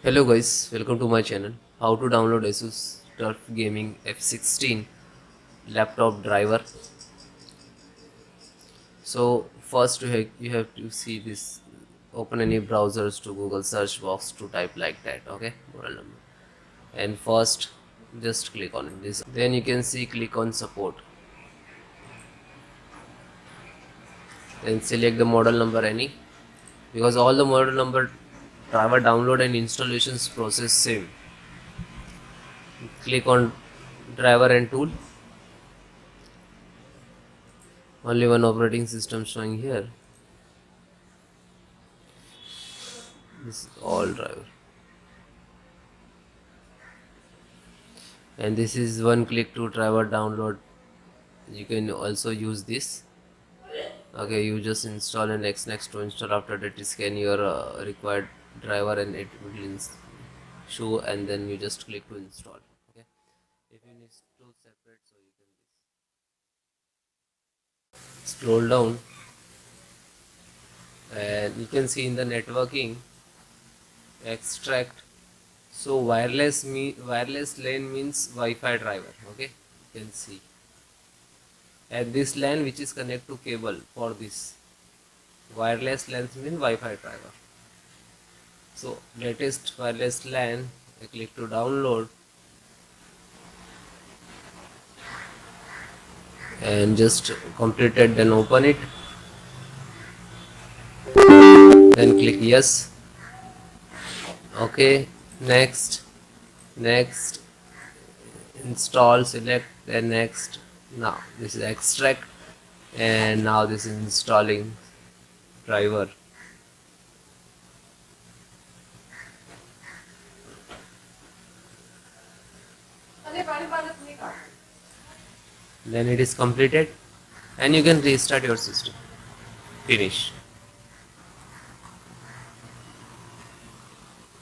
Hello guys, welcome to my channel. How to download ASUS TUF Gaming F16 laptop driver. So first you have to see this. Open any browsers to Google search box to type like that. Okay, model number. And first just click on this. Then you can see click on support. Then select the model number any, because all the model number driver download and installations process same. Click on driver and tool. Only one operating system showing here. This is all driver, and this is one click to driver download. You can also use this. Okay, you just install and next to install. After that, scan your required driver and it will show, and then you just click to install. Okay, if you need to separate, so you can scroll down and you can see in the networking extract. So wireless LAN means Wi-Fi driver. Okay, you can see, and this LAN which is connect to cable for this wireless LAN means Wi-Fi driver. So latest wireless LAN, I click to download and just completed, then open it, then click yes. Okay, next install, select, then next. Now this is extract, and now this is installing driver. Then it is completed and you can restart your system. Finish.